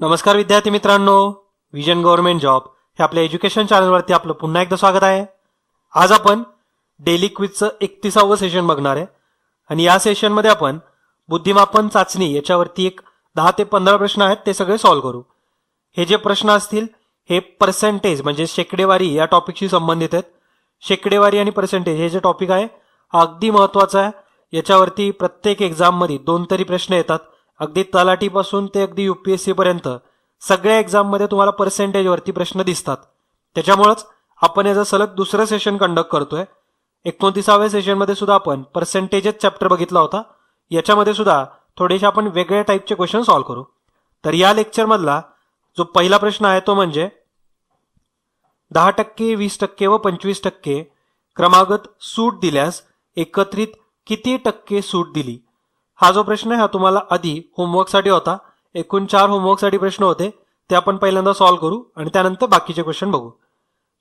नमस्कार विद्यार्थी मित्रांनो, विजन गव्हर्नमेंट जॉब हे आपल्या एज्युकेशन चॅनलवरती आपलं पुन्हा एकदा स्वागत आहे। आज आपण डेली क्विजचं 31वे सेशन बघणार आहे आणि या सेशनमध्ये आपण बुद्धिमापन चाचणी याच्यावरती एक 10 ते 15 प्रश्न आहेत ते सगळे सॉल्व्ह करू। हे जे प्रश्न असतील हे पर्सेंटेज म्हणजे शेकडेवारी या टॉपिकशी संबंधित आहेत। शेकडेवारी आणि पर्सेंटेज हे जे टॉपिक आहे हा अगदी महत्त्वाचा आहे। याच्यावरती प्रत्येक एक्झाम मध्ये 2 तरी प्रश्न येतात। अगदी तलाठीपासून ते अगदी यूपीएससी पर्यंत सगळ्या एक्झाम मध्ये तुम्हाला पर्सेंटेज वरती प्रश्न दिसतात। त्याच्यामुळेच आपण याचं सलग दुसरं सेशन कंडक्ट करतोय। 29व्या सेशन मध्ये सुद्धा आपण पर्सेंटेजच चॅप्टर बघितला होता। याच्यामध्ये सुद्धा थोडेसे आपण वेगळ्या टाइपचे क्वेश्चन सॉल्व्ह करू। तर या लेक्चर मधला जो पहिला प्रश्न आहे तो म्हणजे 10%, 20% व 25% क्रमागत सूट दिल्यास एकत्रित किती टक्के सूट दिली। हा जो प्रश्न आहे हा तुम्हाला आधी होमवर्कसाठी होता। एकूण 4 होमवर्कसाठी प्रश्न होते ते आपण पहिल्यांदा सॉल्व्ह करू आणि त्यानंतर बाकीचे क्वेश्चन बघू।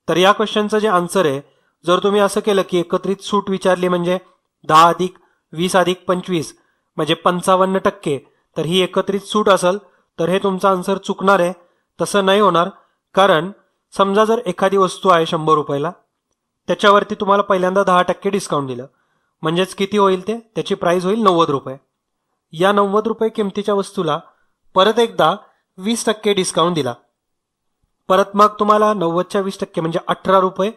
तर या क्वेश्चनचं जे आन्सर आहे, जर तुम्ही असं केलं की एकत्रित सूट विचारली म्हणजे 10 अधिक 20 अधिक 25 म्हणजे 55%, तर ही एकत्रित सूट असेल तर हे तुमचं आन्सर चुकणार आहे। तसं नाही होणार, कारण समजा जर एखादी वस्तू आहे 100 रुपयाला, त्याच्यावरती तुम्हाला पहिल्यांदा 10% डिस्काउंट दिलं म्हणजेच किती होईल ते त्याची प्राइस होईल 90 रुपये। या 90 रुपये किमतीच्या वस्तूला परत एकदा 20% डिस्काउंट दिला, परत मग तुम्हाला 90च्या 20% म्हणजे 18 रुपये,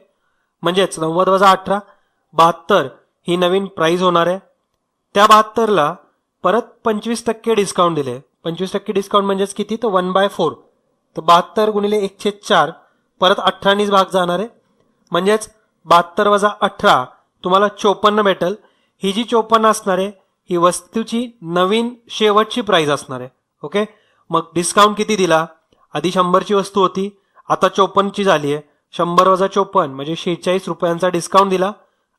म्हणजेच 90 वजा 18 72 ही नवीन प्राइस होणार आहे। त्या 72ला परत 25% डिस्काउंट दिले। 25% डिस्काउंट म्हणजेच किती, तर 1/4, तर 72 गुणिले 1/4 परत 18नीच भाग जाणार आहे, म्हणजेच 72 वजा 18 तुम्हाला 54 भेटेल। ही जी 54 असणार आहे ही वस्तूची नवीन शेवटची प्राइस असणार आहे। ओके, मग डिस्काउंट किती दिला, आधी 100ची वस्तू होती आता 54ची झाली आहे। 100 वजा 54 म्हणजे 46 रुपयांचा डिस्काउंट दिला।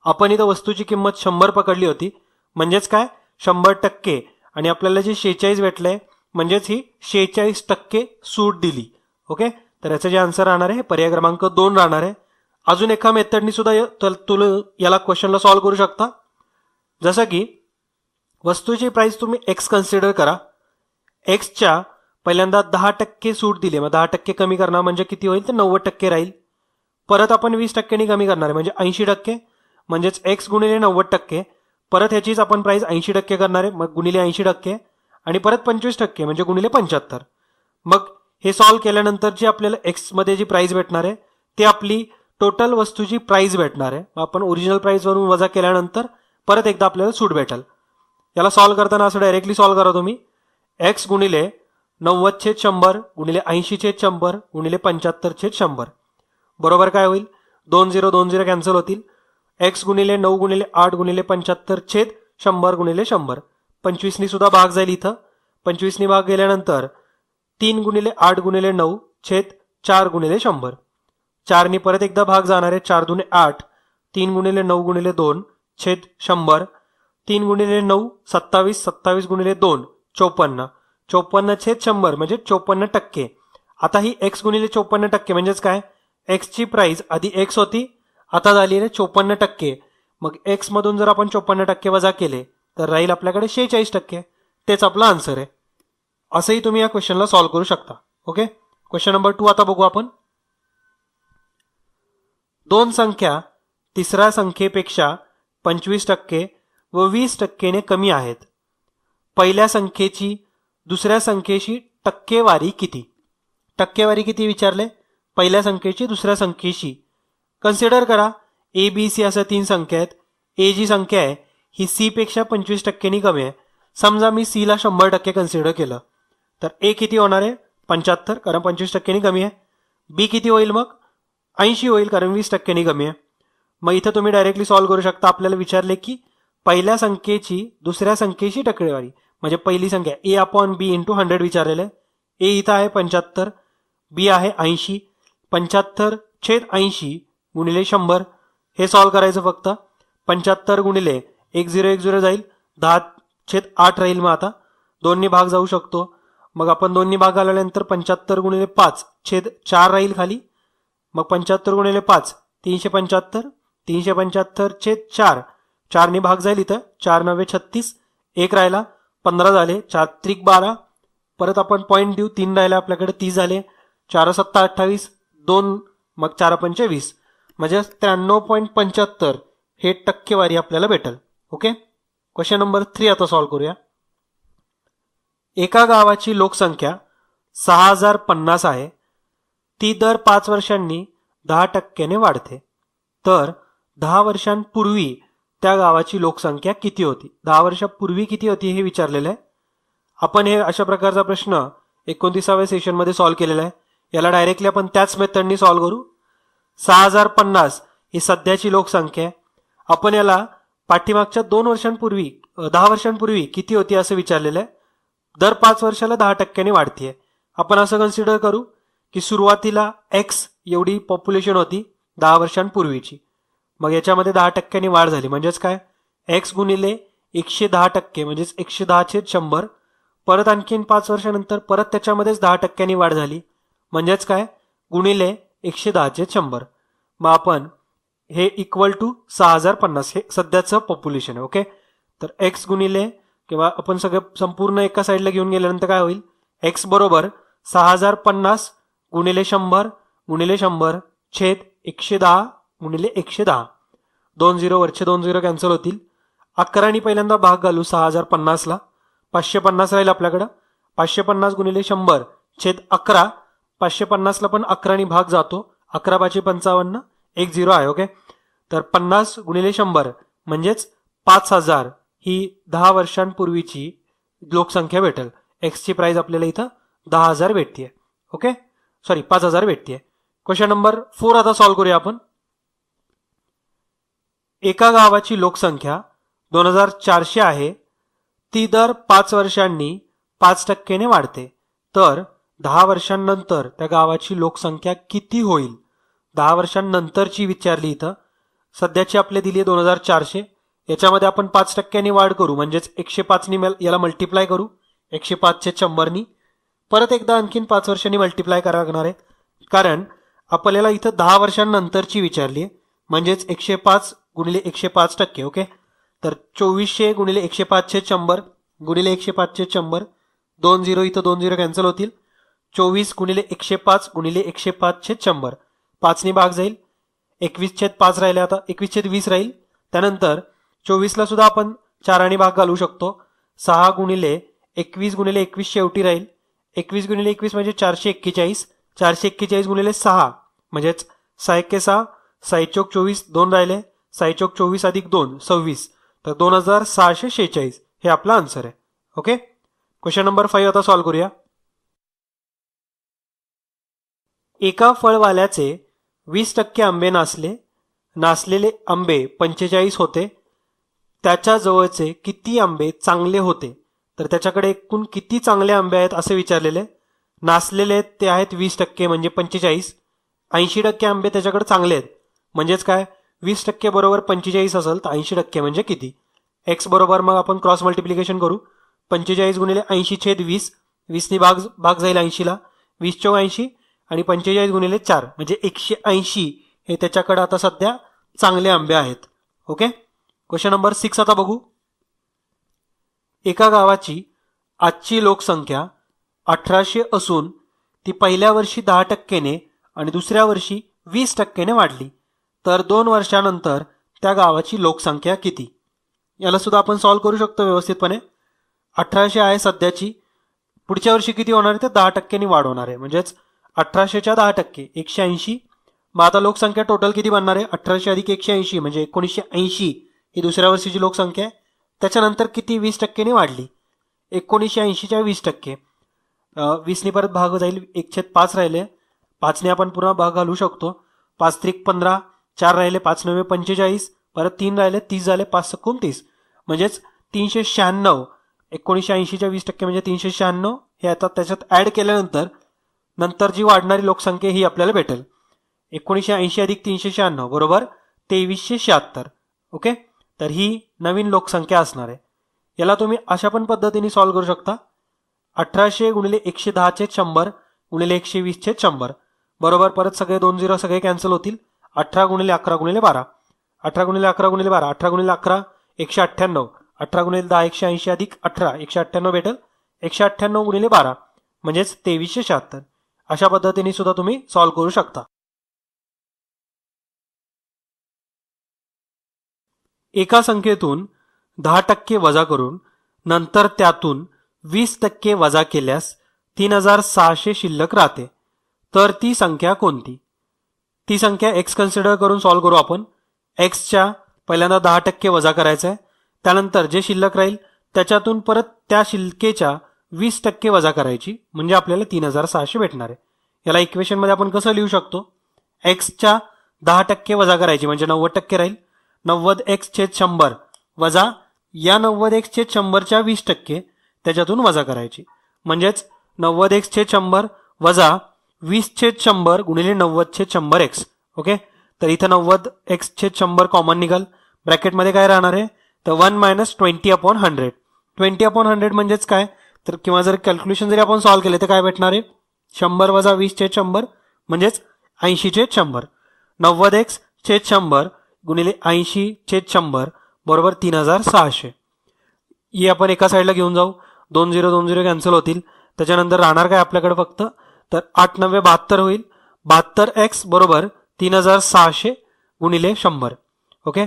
आपण इथं वस्तूची किंमत 100 पकडली होती म्हणजेच काय 100% आणि आपल्याला जे 46 भेटलंय म्हणजेच ही 46% सूट दिली। ओके, तर याचं जे आन्सर राहणार आहे पर्याय क्रमांक 2 राहणार आहे। अजून एका मेथडनी सुद्धा याला क्वेश्चनला सॉल्व्ह करू शकता। जसं की वस्तूची प्राइस तुम्ही एक्स कन्सिडर करा, एक्सच्या पहिल्यांदा 10% सूट दिली, मग 10% कमी करणार म्हणजे किती होईल तर 90% राहील। परत आपण 20%नी कमी करणार आहे म्हणजे 80%, म्हणजेच एक्स गुणिले 90%, परत ह्याचीच आपण प्राइस 80% करणार आहे मग गुणिले 80% आणि परत 25% म्हणजे गुणिले 75। मग हे सॉल्व्ह केल्यानंतर जी आपल्याला एक्स मध्ये जी प्राइस भेटणार आहे ती आपली टोटल वस्तूची प्राइस भेटणार आहे। आपण ओरिजिनल प्राइस वरून वजा केल्यानंतर परत एकदा आपल्याला सूट भेटेल। याला सॉल्व्ह करताना असं डायरेक्टली सॉल्व्ह करा तुम्ही, एक्स गुणिले 90/100 गुणिले 80/100 गुणिले 75/100 बरोबर काय होईल, 2 0 2 0 कॅन्सल होतील। एक्स गुणिले 9 गुणिले 8 गुणिले 75/100 गुणिले 100, 25नी सुद्धा भाग जाईल इथं। 25नी भाग गेल्यानंतर 3 गुणिले 8 गुणिले 9 छेद 4 गुणिले 100, 4नी परत एकदा भाग जाणार आहे 4 दुने 8, 3 गुणिले 9 गुणिले 2 छेद 100, 3 गुणिले 9 27, 27 गुणिले 2 54, 54 छेद 100 म्हणजे 54%। आता ही एक्स गुणिले 54% म्हणजेच काय, एक्सची प्राइस आधी एक्स होती आता झाली आहे 54%। मग एक्स मधून जर आपण 54% वजा केले तर राहील आपल्याकडे 46%। तेच आपला आन्सर आहे। असंही तुम्ही या क्वेश्चनला सॉल्व्ह करू शकता। ओके, क्वेश्चन नंबर 2 आता बघू आपण। 2 संख्या तिसऱ्या संख्येपेक्षा 25% व 20%ने कमी आहेत। पहिल्या संख्येची दुसऱ्या संख्येशी टक्केवारी किती। टक्केवारी किती विचारले, पहिल्या संख्येची दुसऱ्या संख्येशी। कन्सिडर करा ए बी सी अशा 3 संख्या आहेत। ए जी संख्या आहे ही सी पेक्षा 25%नी कमी आहे। समजा मी सी ला 100% कन्सिडर केलं तर ए किती होणार आहे 75, कारण 25%नी कमी आहे। बी किती होईल मग 80 होईल, कारण 20%नी कमी आहे। मग इथं तुम्ही डायरेक्टली सॉल्व्ह करू शकता। आपल्याला विचारले की पहिल्या संख्येची दुसऱ्या संख्येशी टक्केवारी, म्हणजे पहिली संख्या ए अपॉन बी इंटू 100 विचारलेलं आहे। ए इथं आहे 75, बी आहे 80, 75/80 गुणिले 100 हे सॉल्व्ह करायचं फक्त। 75 गुणिले 1010 जाईल, 10/8 राहील। मग आता 2नी भाग जाऊ शकतो, मग आपण 2नी भाग आल्यानंतर 75 गुणिले 5/4 राहील खाली। मग 75 गुणिले 5 375, 375/4, 4नी भाग जाईल इथं, 4 9 36, 1 राहिला, 15 झाले, 4 त्रिक 12, परत आपण पॉईंट देऊ, 3 राहिले आपल्याकडे, 30 झाले, 4 7 28, 2 मग 4 5 20, म्हणजे 93.75 हे टक्केवारी आपल्याला भेटेल. ओके. क्वेश्चन नंबर 3 आता सॉल्व्ह करूया. एका गावाची लोकसंख्या 6050 आहे. ती दर 5 वर्षांनी 10% वाढते. तर 10 वर्षांपूर्वी त्या गावाची लोकसंख्या किती होती? 10 वर्षापूर्वी किती होती हे विचारलेलं आहे. आपण हे अशा प्रकारचा प्रश्न 29व्या सेशनमध्ये सॉल्व्ह केलेला आहे. याला डायरेक्टली आपण त्याच मेथडनी सॉल्व्ह करू. 6050 ही सध्याची लोकसंख्या आहे. आपण याला पाठीमागच्या 2 वर्षांपूर्वी 10 वर्षांपूर्वी किती होती असं विचारलेलं आहे. दर 5 वर्षाला 10% वाढतीये. आपण असं कन्सिडर करू की सुरुवातीला एक्स एवढी पॉप्युलेशन होती 10 वर्षांपूर्वीची. मग याच्यामध्ये 10% वाढ झाली, म्हणजेच काय, एक्स गुणिले 110% म्हणजेच 110/100. परत आणखीन 5 वर्षानंतर परत त्याच्यामध्येच 10% वाढ झाली, म्हणजेच काय, गुणिले 110/100. मग आपण हे इक्वल टू 6050 हे सध्याचं पॉप्युलेशन आहे. ओके. तर एक्स गुणिले किंवा आपण सगळं संपूर्ण एका साईडला घेऊन गेल्यानंतर काय होईल, एक्स बरोबर 6050 गुणिले 100 गुणिले 100 छेद 110 गुणिले 110. 2 0 वरचे 2 0 कॅन्सल होतील. 11 पहिल्यांदा भाग घालू 6050ला. 550 राहील आपल्याकडं. 550 गुणिले 100 छेद 11. 550ला पण 11 भाग जातो. 11 5 55, 1 0 आहे. ओके. तर 50 गुणिले 100 म्हणजेच 5000 ही 10 वर्षांपूर्वीची लोकसंख्या भेटेल. एक्सची प्राइस आपल्याला इथं 10,000 भेटतीये. ओके, सॉरी 5,000 भेटतीये. क्वेश्चन नंबर 4 आता सॉल्व्ह करूया आपण. एका गावाची लोकसंख्या 2400 आहे. ती दर 5 वर्षांनी 5% वाढते. तर 10 वर्षांनंतर त्या गावाची लोकसंख्या किती होईल? 10 वर्षांनंतरची विचारली इथं. सध्याची आपली दिली आहे 2400. याच्यामध्ये आपण 5% वाढ करू, म्हणजेच 105नी याला मल्टिप्लाय करू. 105/100नी परत एकदा आणखीन 5 वर्षांनी मल्टिप्लाय करावं लागणार आहे, कारण आपल्याला इथं 10 वर्षांनंतरची विचारली आहे. म्हणजेच 105 गुणिले 105%. ओके. तर 2400 गुणिले 105/100 गुणिले 105/100. 2 0 इथं 2 0 कॅन्सल होतील. 24 गुणिले 105 गुणिले 105/100 5नी भाग जाईल. 21/5 राहिले, आता 21/20 राहील. त्यानंतर 24ला सुद्धा आपण 4 भाग घालू शकतो. 6 गुणिले 21 गुणिले 21 शेवटी राहील. 21 गुणिले 21 म्हणजे 441. 441 गुणिले 6 म्हणजेच 6 1 6, 6 चौक 24, 2 राहिले. 6 चौक 24 अधिक 2 26. तर 2646 हे आपला आन्सर आहे. ओके. क्वेश्चन नंबर 5 आता सॉल्व्ह करूया. एका फळवाल्याचे 20% आंबे नासलेले आंबे 45 होते. त्याच्या जवळचे किती आंबे चांगले होते? तर त्याच्याकडे एकूण किती चांगले आंबे आहेत असे विचारलेले. नासलेले ते आहेत 20% म्हणजे 45. 80% आंबे त्याच्याकडे चांगले आहेत, म्हणजेच काय, 20% बरोबर 45 असेल तर 80% म्हणजे किती? एक्स बरोबर मग आपण क्रॉस मल्टिप्लिकेशन करू. 45 गुणिले 80 छेद 20. 20नी भाग जाईल 80ला. 20 चौक 80 आणि 45 गुणिले 4 म्हणजे 180 हे त्याच्याकडे आता सध्या चांगले आंबे आहेत. ओके. क्वेश्चन नंबर 6 आता बघू. एका गावाची आजची लोकसंख्या 1800 असून ती पहिल्या वर्षी 10%ने आणि दुसऱ्या वर्षी 20%ने वाढली. तर 2 वर्षानंतर त्या गावाची लोकसंख्या किती? याला सुद्धा आपण सॉल्व्ह करू शकतो व्यवस्थितपणे. 1800 आहे सध्याची, पुढच्या वर्षी किती होणार आहे? ते 10%नी वाढ होणार आहे, म्हणजेच 1800च्या 10% 180. मग आता लोकसंख्या टोटल किती बनणार आहे? 1800 अधिक 180 म्हणजे 1980 ही दुसऱ्या वर्षीची लोकसंख्या आहे. त्याच्यानंतर किती 20%ने वाढली? 1980च्या 20%. 20नी परत भाग जाईल. 1/5 राहिले. 5ने आपण पुन्हा भाग घालू शकतो. 5 त्रिक 15, 4 राहिले. 5 9 45, परत 3 राहिले. 30 झाले. 5 सक्कून 30 म्हणजेच 396. 1980च्या 20% म्हणजे 396. हे आता त्याच्यात ऍड केल्यानंतर जी वाढणारी लोकसंख्या ही आपल्याला भेटेल. 1980 अधिक 396 बरोबर 2376. ओके. तर ही नवीन लोकसंख्या असणार आहे. याला तुम्ही अशा पण पद्धतीने सॉल्व्ह करू शकता. 1800 गुणिले 110/100 गुणिले 120/100 बरोबर परत सगळे 2 0 सगळे कॅन्सल होतील. 18 गुणिले 11 गुणिले 12. 18 गुणिले 11 गुणिले 12. 18 गुणिले 11 198. 18 गुणिले 10 180 अधिक 18 198 भेटेल. 198 गुणिले 12 म्हणजेच 2376. अशा पद्धतीने सुद्धा तुम्ही सॉल्व्ह करू शकता. एका संख्येतून 10% वजा करून नंतर त्यातून 20% वजा केल्यास 3600 शिल्लक राहते. तर ती संख्या कोणती? ती संख्या एक्स कन्सिडर करून सॉल्व्ह करू आपण. एक्सच्या पहिल्यांदा 10% वजा करायचं आहे, त्यानंतर जे शिल्लक राहील त्याच्यातून परत त्या शिल्लकेच्या 20% वजा करायची, म्हणजे आपल्याला 3600 भेटणार आहे. याला इक्वेशन मध्ये आपण कसं लिहू शकतो? एक्सच्या 10% वजा करायची म्हणजे 90% राहील. 90x/100 वजा या 90x/100च्या 20% त्याच्यातून वजा करायची, म्हणजेच 90x/100 वजा 20/100 गुणिले 90/100x. ओके, तर इथं 90x/100 कॉमन निघाल. ब्रॅकेटमध्ये काय राहणार आहे? तर 1 - 20/100. 20/100 म्हणजेच काय? तर किंवा जर कॅल्क्युलेशन जरी आपण सॉल्व्ह केले तर काय भेटणार आहे? 100 वजा 20/100 म्हणजेच 80/100. 90x/100 गुणिले 80/100 बरोबर 3600. ही आपण एका साईडला घेऊन जाऊ. 2 0 2 0 कॅन्सल होतील. त्याच्यानंतर राहणार काय आपल्याकडे फक्त? तर 8 9 72 होईल. 72x बरोबर 3600 गुणिले 100. ओके,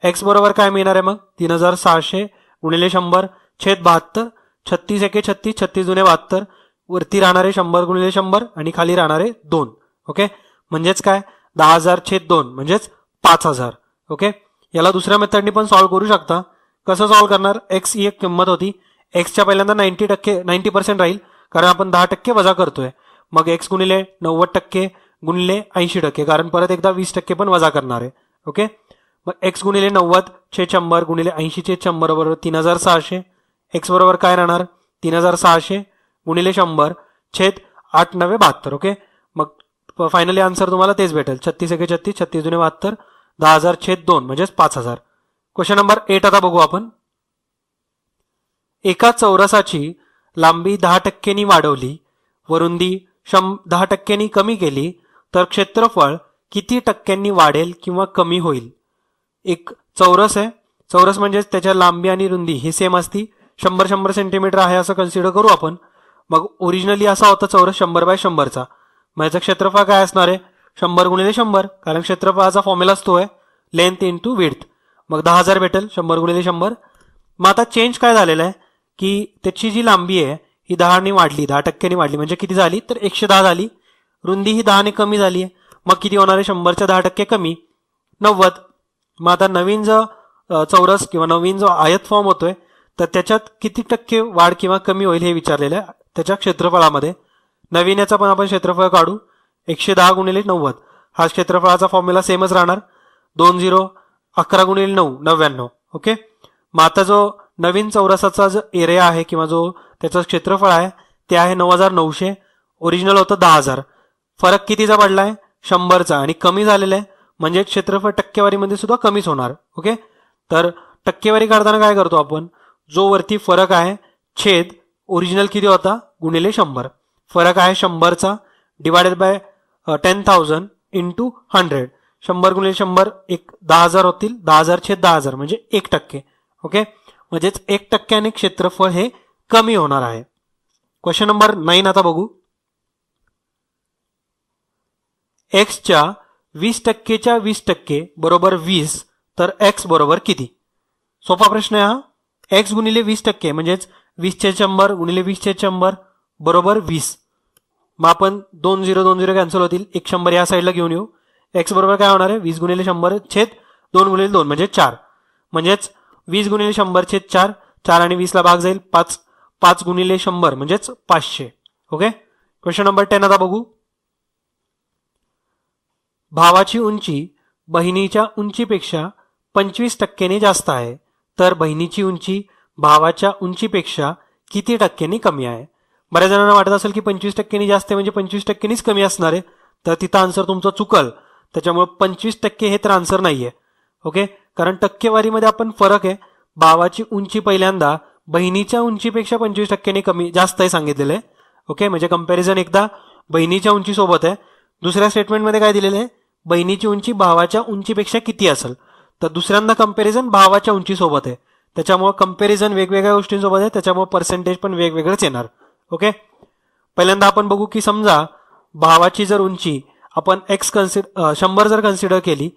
एक्स बरोबर काय मिळणार आहे मग? 3600 गुणिले 100 छेद 72. 36 एके 36, 36 दुने 72. वरती राहणारे 100 गुणिले 100 आणि खाली राहणारे 2. ओके, म्हणजेच काय? 10,000/2 म्हणजेच 5000. ओके, याला दुसऱ्या मेथडनी पण सॉल्व्ह करू शकता. कसं सॉल्व्ह करणार? एक्स ही एक किंमत होती. एक्सच्या पहिल्यांदा 90% राहील कारण आपण 10% वजा करतोय. मग एक्स गुणिले 90% गुणिले 80% कारण परत एकदा 20% पण वजा करणार आहे. ओके, मग एक्स गुणिले 90/100 गुणिले 80/100 बरोबर 3600. एक्स बरोबर काय राहणार? 3600 गुणिले 100 छेद 8 9 72. ओके, मग फायनली आन्सर तुम्हाला तेच भेटेल. 36 एके 36, 36 दुने 72, 10,000/2 म्हणजेच 5000. क्वेश्चन नंबर 8 आता बघू आपण. एका चौरसाची लांबी 10% वाढवली व रुंदी 10% कमी केली तर क्षेत्रफळ किती टक्क्यांनी वाढेल किंवा कमी होईल? एक चौरस आहे. चौरस म्हणजेच त्याच्या लांबी आणि रुंदी ही सेम असती. 100 सेंटीमीटर आहे असं कन्सिडर करू आपण. मग ओरिजिनली असा होता चौरस 100/100चा. मग याचं क्षेत्रफळ काय असणार आहे? 100 गुणिले 100 कारण क्षेत्रफळाचा फॉर्म्युला असतो आहे लेंथ इंटू विड्थ. मग 10,000 भेटेल 100 गुणिले 100. मग आता चेंज काय झालेलं आहे की त्याची जी लांबी आहे ही 10ने वाढली, 10% वाढली म्हणजे किती झाली? तर 110 झाली. रुंदी ही 10ने कमी झाली आहे. मग किती होणार आहे? 100च्या 10% कमी 90. मग आता नवीन जो चौरस किंवा नवीन जो आयत फॉर्म होतोय तर त्याच्यात किती टक्के वाढ किंवा कमी होईल हे विचारलेलं आहे त्याच्या क्षेत्रफळामध्ये. नवीन याचा पण आपण क्षेत्रफळ काढू. 110 गुणिले 90 हा क्षेत्रफळाचा फॉर्म्युला सेमच राहणार. 2 0 11 गुणिले 9 99. ओके, मग आता जो नवीन चौरसाचा जो एरिया आहे किंवा जो त्याचं क्षेत्रफळ आहे ते आहे 9900. ओरिजिनल होतं 10,000. फरक कितीचा पडलाय? 100चा आणि कमी झालेला आहे म्हणजे क्षेत्रफळ टक्केवारीमध्ये सुद्धा कमीच होणार. ओके, तर टक्केवारी काढताना काय करतो आपण? जो वरती फरक आहे छेद ओरिजिनल किती होता गुणिले 100. फरक आहे 100चा डिवायडेड बाय 10,000 इंटू 100. 100 गुणिले 100 10,000 होतील. 10,000/10,000 म्हणजे 1%. ओके, म्हणजेच 1%ने क्षेत्रफळ हे कमी होणार आहे. क्वेश्चन नंबर 9 आता बघू. एक्सच्या 20%च्या 20% बरोबर 20 तर एक्स बरोबर किती? सोपा प्रश्न आहे हा. एक्स गुणिले 20% म्हणजेच 20/100 गुणिले 20/100 बरोबर 20. मग आपण 2 0 2 0 कॅन्सल होतील. 100 या साईडला घेऊन येऊ. एक्स बरोबर काय होणार आहे? 20 गुणिले 100 छेद 2 गुणिले 2 म्हणजे 4. म्हणजेच 20 गुणिले 100 छेद 4. 4 आणि 20 ला भाग जाईल 5. 5 गुणिले 100 म्हणजेच 500. ओके, क्वेश्चन नंबर 10 आता बघू. भावाची उंची बहिणीच्या उंचीपेक्षा 25%ने जास्त आहे तर बहिणीची उंची भावाच्या उंचीपेक्षा किती टक्क्यांनी कमी आहे? बऱ्याच जणांना वाटत असेल की 25%नी जास्त आहे म्हणजे 25%नीच कमी असणार आहे. तर तिथं आन्सर तुमचं चुकल. त्याच्यामुळे 25% हे तर आन्सर नाहीये. ओके, कारण टक्केवारीमध्ये आपण फरक आहे. भावाची उंची पहिल्यांदा बहिणीच्या उंचीपेक्षा 25%ने कमी जास्त आहे सांगितलेलं आहे. ओके, म्हणजे कंपॅरिझन एकदा बहिणीच्या उंचीसोबत आहे. दुसऱ्या स्टेटमेंटमध्ये काय दिलेलं आहे? बहिणीची उंची भावाच्या उंचीपेक्षा किती असेल. तर दुसऱ्यांदा कंपॅरिझन भावाच्या उंचीसोबत आहे. त्याच्यामुळे कंपॅरिझन वेगवेगळ्या गोष्टींसोबत आहे. त्याच्यामुळे पर्सेंटेज पण वेगवेगळंच येणार. ओके, पहिल्यांदा आपण बघू की समजा भावाची जर उंची आपण 100 जर कन्सिडर केली,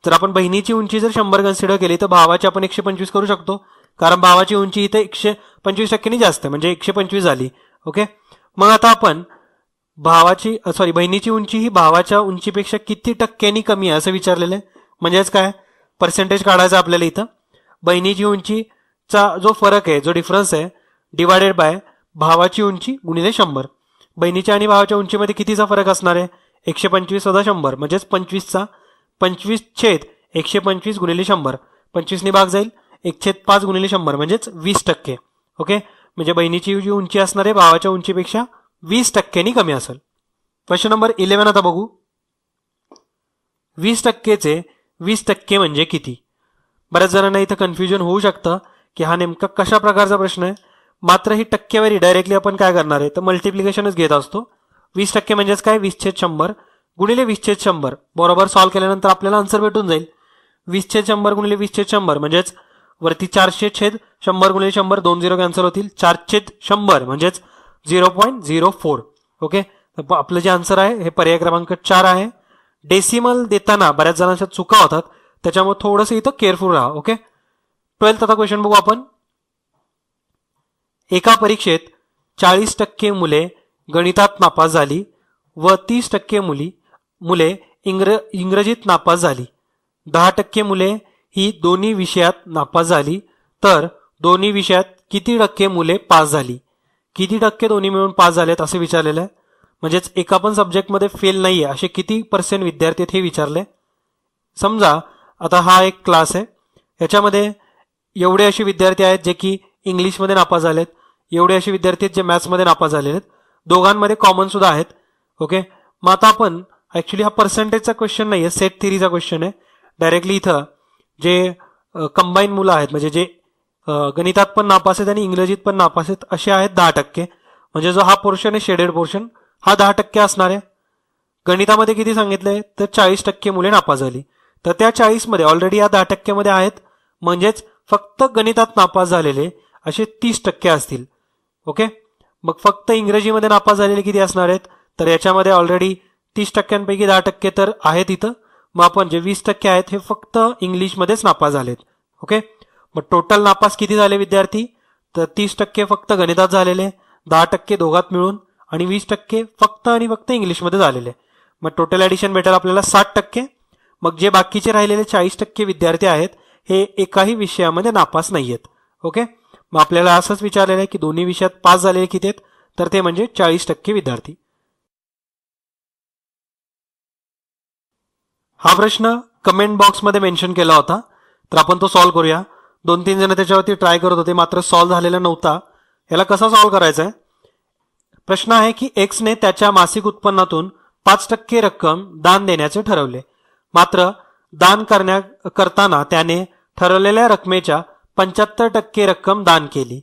जर आपण बहिणीची उंची जर 100 कन्सिडर केली तर भावाची आपण 125 करू शकतो, कारण भावाची उंची इथे 125% जास्त आहे, म्हणजे 125 झाली. ओके, मग आता आपण बहिणीची उंची ही भावाच्या उंचीपेक्षा किती टक्क्यांनी कमी आहे असं विचारलेलं आहे. म्हणजेच काय, पर्सेंटेज काढायचं आपल्याला. इथं बहिणीची उंचीचा जो फरक आहे, जो डिफरन्स आहे, डिवायडेड बाय भावाची उंची गुणिले 100. बहिणीच्या आणि भावाच्या उंचीमध्ये कितीचा फरक असणार आहे, 125 वजा 100, म्हणजेच 25/125 गुणिले 100. 25 भाग जाईल, 1/5 गुणिले 100 म्हणजेच 20%. ओके, म्हणजे बहिणीची जी उंची असणार आहे भावाच्या उंचीपेक्षा 20%नी कमी असेल. क्वेश्चन नंबर 11 आता बघू. 20%चे 20% म्हणजे किती? बऱ्याच जणांना इथं कन्फ्युजन होऊ शकतं की हा नेमका कशा प्रकारचा प्रश्न आहे. मात्र ही टक्केवारी डायरेक्टली आपण काय करणार आहे तर मल्टिप्लिकेशनच घेत असतो. 20% म्हणजेच काय, 20/100 गुणिले 20/100. बरोबर सॉल्व्ह केल्यानंतर आपल्याला आन्सर भेटून जाईल. 20/100 गुणिले 20/100 म्हणजेच वरती 400/100 गुणिले 100, 2 0 कॅन्सल होतील. 4/100 म्हणजेच 0.04. ओके, आपलं जे आन्सर आहे हे पर्याय क्रमांक 4 आहे. डेसिमल देताना बऱ्याच जणांच्या चुका होतात, त्याच्यामुळे थोडंसं इथं केअरफुल राहा. ओके, 12th आता क्वेश्चन बघू आपण. एका परीक्षेत 40% मुले गणितात नापास झाली व 30% मुले इंग्रजीत नापास झाली. 10% मुले ही दोन्ही विषयात नापास झाली, तर दोन्ही विषयात किती टक्के मुले पास झाली? किती टक्के दोन्ही मिळून पास झालेत असे विचारलेलं आहे. म्हणजेच एका पण सब्जेक्टमध्ये फेल नाहीये असे किती % विद्यार्थी हे विचारले. समजा आता हा एक क्लास आहे, याच्यामध्ये एवढे असे विद्यार्थी आहेत जे की इंग्लिशमध्ये नापास झालेत, एवढे असे विद्यार्थी आहेत जे मॅथ्समध्ये नापास झालेले आहेत, दोघांमध्ये कॉमन सुद्धा आहेत. ओके, मग आता आपण ऍक्च्युली हा पर्सेंटेजचा क्वेश्चन नाही आहे, सेट थिअरीचा क्वेश्चन आहे. डायरेक्टली इथं जे कंबाईन मुलं आहेत, म्हणजे जे गणितात पण नापास आहेत आणि इंग्रजीत पण नापास आहेत, असे आहेत 10%. म्हणजे जो हा पोर्शन आहे शेडेड पोर्शन, हा 10% असणार आहे. गणितामध्ये किती सांगितलंय तर 40% मुले नापास झाली, तर त्या 40 मध्ये ऑलरेडी या 10% मध्ये आहेत, म्हणजेच फक्त गणितात नापास झालेले असे 30% असतील. ओके, मग फक्त इंग्रजीमध्ये नापास झालेले किती असणार आहेत तर याच्यामध्ये ऑलरेडी 30%पैकी 10% तर आहेत इथं. मग आपण जे 20% आहेत हे फक्त इंग्लिशमध्येच नापास झालेत. ओके, मग टोटल नापास किती झाले विद्यार्थी तर 30% फक्त गणितात झालेले, 10% दोघात मिळून आणि 20% फक्त आणि फक्त इंग्लिशमध्ये झालेले. मग टोटल ॲडिशन भेटेल आपल्याला 60%. मग जे बाकीचे राहिलेले 40% विद्यार्थी आहेत हे एकाही विषयामध्ये नापास नाही आहेत. ओके, मग आपल्याला असंच विचारलेलं आहे की दोन्ही विषयात पास झालेले किती आहेत तर ते म्हणजे 40% विद्यार्थी. हा प्रश्न कमेंट बॉक्समध्ये मेन्शन केला होता, तर आपण तो सॉल्व्ह करूया. 2-3 जण त्याच्यावरती ट्राय करत होते, मात्र सॉल्व्ह झालेला नव्हता. याला कसा सॉल्व्ह करायचा आहे. प्रश्न आहे की एक्सने त्याच्या मासिक उत्पन्नातून 5% रक्कम दान देण्याचे ठरवले, मात्र दान करताना त्याने ठरवलेल्या रकमेच्या 75% रक्कम दान केली,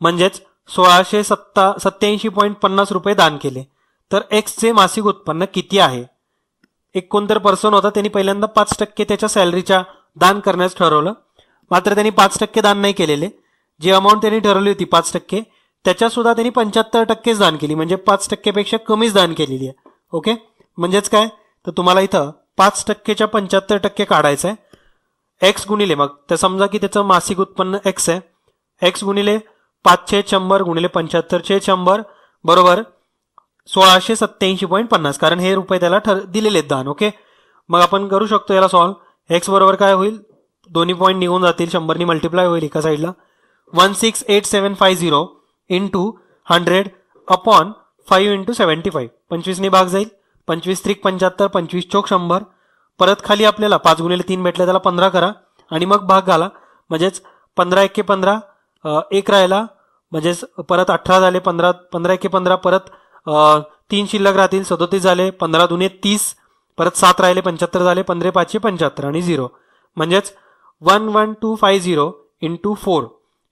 म्हणजेच 1687.50 रुपये दान केले. तर एक्सचे मासिक उत्पन्न किती आहे. एक कोणतर पर्सन होता, त्यांनी पहिल्यांदा 5% त्याच्या सॅलरीच्या दान करण्यास ठरवलं, मात्र त्यांनी 5% दान नाही केलेले. जी अमाऊंट त्यांनी ठरवली होती 5%, त्याच्या सुद्धा त्यांनी 75%च दान केली, म्हणजे 5% पेक्षा कमीच दान केलेली आहे. ओके, म्हणजेच काय तर तुम्हाला इथं 5%च्या 75% काढायचं आहे. एक्स गुणिले, मग तर समजा की त्याचं मासिक उत्पन्न एक्स आहे, एक्स गुणिले 5/100 गुणिले 75/100 बरोबर 1687.50, कारण हे रुपये त्याला दिलेले आहेत दान. ओके, मग आपण करू शकतो याला सॉल्व्ह. एक्स बरोबर काय होईल, दोन्ही पॉईंट निघून जातील, 100 मल्टिप्लाय होईल एका साईडला. 168750 इंटू 100 अपॉन 5 इंटू 75, 25 भाग जाईल. 25 75, 25 चौक 100. परत खाली आपल्याला 5 गुणिले 3 भेटले, त्याला 15 करा आणि मग भाग घाला, म्हणजेच 15 1 15, 1 राहिला, म्हणजेच परत 18 झाले. 15 1 15, परत 3 शिल्लक राहतील, 37 झाले. 15 दुने 30, परत 7 राहिले, 75 झाले. 15 5 75 आणि 0, म्हणजेच 11250 इंटू 4.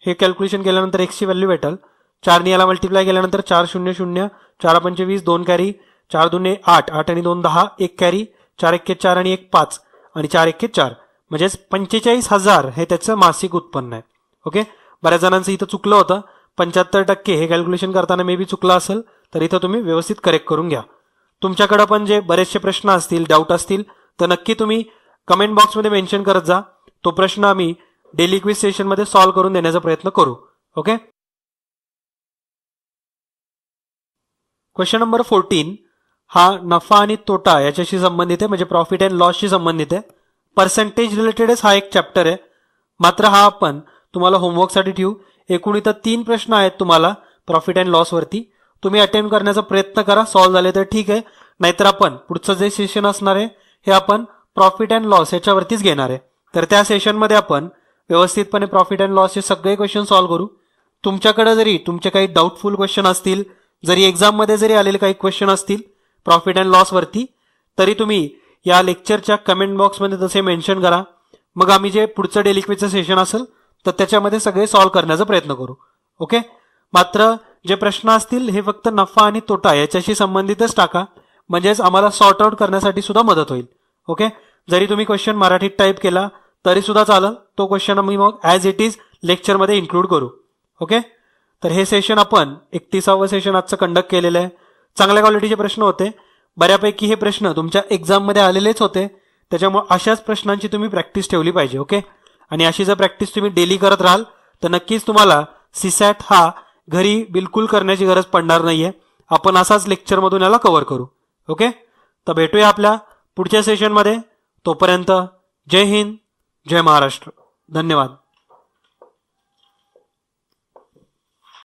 हे कॅल्क्युलेशन केल्यानंतर एक्सची व्हॅल्यू भेटेल. 4 याला मल्टिप्लाय केल्यानंतर 4 0 0, 4 5 20, 2 कॅरी, 4 दुने 8, 8 आणि 2 10, 1 कॅरी, 4 1 4 आणि 1 5 आणि 4 1 4, म्हणजेच 45,000 हे त्याचं मासिक उत्पन्न आहे. ओके, बऱ्याच जणांचं इथं चुकलं होतं, 75% हे कॅल्क्युलेशन करताना मे बी चुकलं असेल, तर इथं तुम्ही व्यवस्थित करेक्ट करून घ्या. तुमच्याकडे पण जे बरेचसे प्रश्न असतील, डाऊट असतील, तर नक्की तुम्ही कमेंट बॉक्समध्ये मेन्शन करत जा. तो प्रश्न आम्ही डेली क्विज सेशनमध्ये सॉल्व्ह करून देण्याचा प्रयत्न करू. ओके. क्वेश्चन नंबर 14 हा नफा आणि तोटा याच्याशी संबंधित आहे, म्हणजे प्रॉफिट अँड लॉसशी संबंधित आहे. पर्सेंटेज रिलेटेडच हा एक चॅप्टर आहे. मात्र हा आपण तुम्हाला होमवर्कसाठी ठेवू. एकूण इथं 3 प्रश्न आहेत तुम्हाला प्रॉफिट अँड लॉस वरती. तुम्ही अटेम्प्ट करण्याचा प्रयत्न करा. सॉल्व्ह झाले तर ठीक आहे, नाहीतर आपण पुढचं जे सेशन असणार आहे हे आपण प्रॉफिट अँड लॉस याच्यावरतीच घेणार आहे. तर त्या सेशनमध्ये आपण व्यवस्थितपणे प्रॉफिट अँड लॉसचे सगळे क्वेश्चन सॉल्व्ह करू. तुमच्याकडे जरी तुमचे काही डाऊटफुल क्वेश्चन असतील, जरी एक्झाममध्ये जरी आलेले काही क्वेश्चन असतील प्रॉफिट अँड लॉस वरती, तरी तुम्ही या लेक्चरच्या कमेंट बॉक्समध्ये तसे मेन्शन करा. मग आम्ही जे पुढचं डेली क्विजचं सेशन असेल तर त्याच्यामध्ये सगळे सॉल्व्ह करण्याचा प्रयत्न करू. ओके. मात्र जे प्रश्न असतील हे फक्त नफा आणि तोटा याच्याशी संबंधितच टाका, म्हणजेच आम्हाला सॉर्ट आउट करण्यासाठी सुद्धा मदत होईल. ओके. जरी तुम्ही क्वेश्चन मराठीत टाईप केला तरी सुद्धा चालेल. तो क्वेश्चन आम्ही मग ॲज इट इज लेक्चरमध्ये इन्क्लूड करू. ओके. तर हे सेशन आपण 31वे सेशन आजचं कंडक्ट केलेलं आहे. चांगल्या क्वालिटीचे प्रश्न होते. बऱ्यापैकी हे प्रश्न तुमच्या एक्झाममध्ये आलेलेच होते, त्याच्यामुळे अशाच प्रश्नांची तुम्ही प्रॅक्टिस ठेवली पाहिजे. ओके. आणि अशी जर प्रॅक्टिस तुम्ही डेली करत राहाल तर नक्कीच तुम्हाला सीसॅट हा घरी बिलकुल करण्याची गरज पडणार नाहीये. आपण असाच लेक्चरमधून याला कव्हर करू. ओके. तर भेटूया आपल्या पुढच्या सेशनमध्ये. तोपर्यंत जय हिंद, जय महाराष्ट्र. धन्यवाद.